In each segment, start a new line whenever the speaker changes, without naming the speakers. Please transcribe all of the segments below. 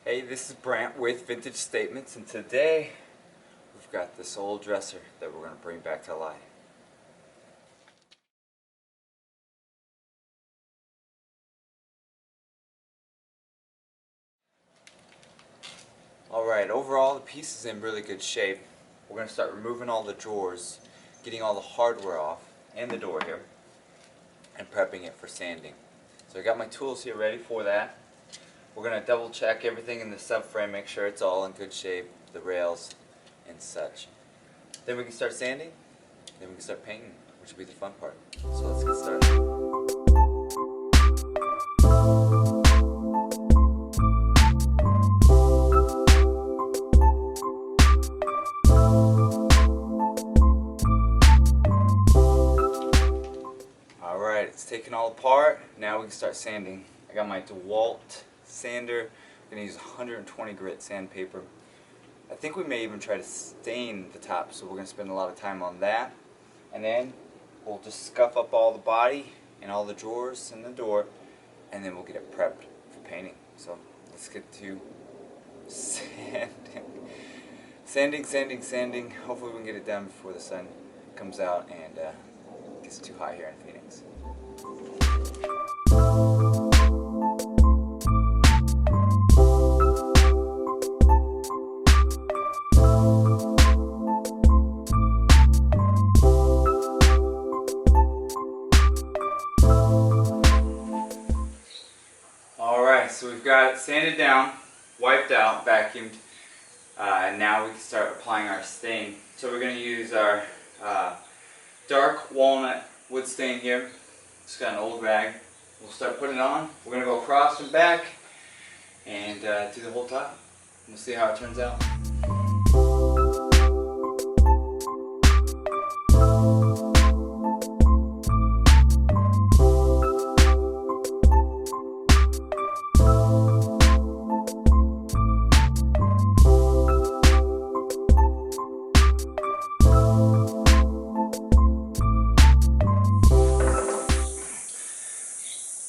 Hey, this is Brant with Vintage Statements, and today we've got this old dresser that we're going to bring back to life. Alright, overall the piece is in really good shape. We're going to start removing all the drawers, getting all the hardware off, and the door here, and prepping it for sanding. So I got my tools here ready for that. We're going to double check everything in the subframe, make sure it's all in good shape, the rails and such. Then we can start sanding, then we can start painting, which will be the fun part. So let's get started. Alright, it's taken all apart. Now we can start sanding. I got my Dewalt sander. I'm going to use 120 grit sandpaper. I think we may even try to stain the top, so we're going to spend a lot of time on that. And then we'll just scuff up all the body and all the drawers and the door, and then we'll get it prepped for painting. So let's get to sanding. Sanding. Hopefully we can get it done before the sun comes out and gets too hot here in Phoenix. Alright, so we've got it sanded down, wiped out, vacuumed, and now we can start applying our stain. So we're going to use our dark walnut wood stain here. Just got an old rag. We'll start putting it on. We're going to go across and back and do the whole top. We'll see how it turns out.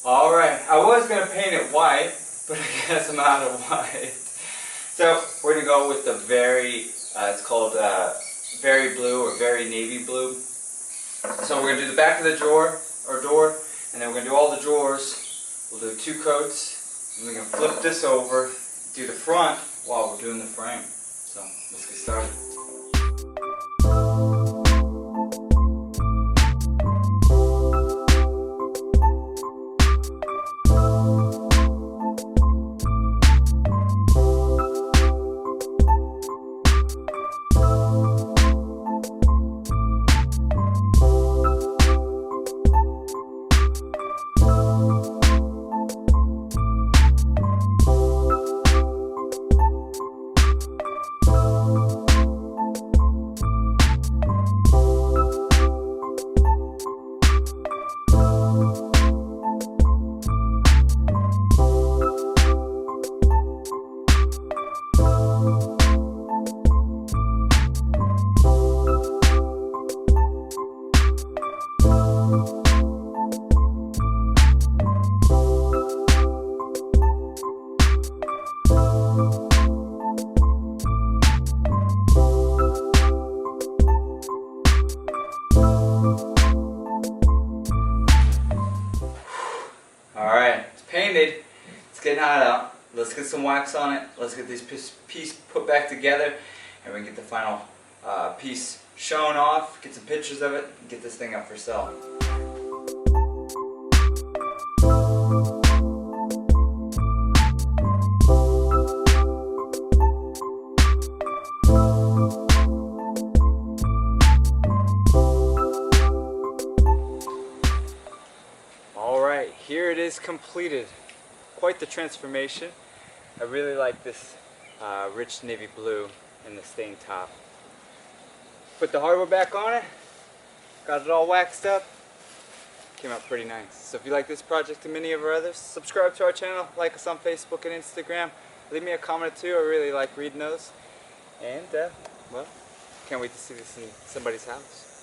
Alright, I was going to paint it white, but I guess I'm out of white. So we're going to go with the it's called very blue or very navy blue. So we're going to do the back of the drawer, or door, and then we're going to do all the drawers. We'll do 2 coats, and we're going to flip this over, do the front while we're doing the frame. So let's get started. Alright, it's painted. It's getting hot out. Let's get some wax on it. Let's get this piece put back together, and we can get the final piece shown off, get some pictures of it, and get this thing up for sale. Alright, here it is completed. Quite the transformation. I really like this rich navy blue in the stained top. Put the hardware back on it, got it all waxed up, came out pretty nice. So if you like this project and many of our others, subscribe to our channel, like us on Facebook and Instagram, leave me a comment or two. I really like reading those. And, well, can't wait to see this in somebody's house.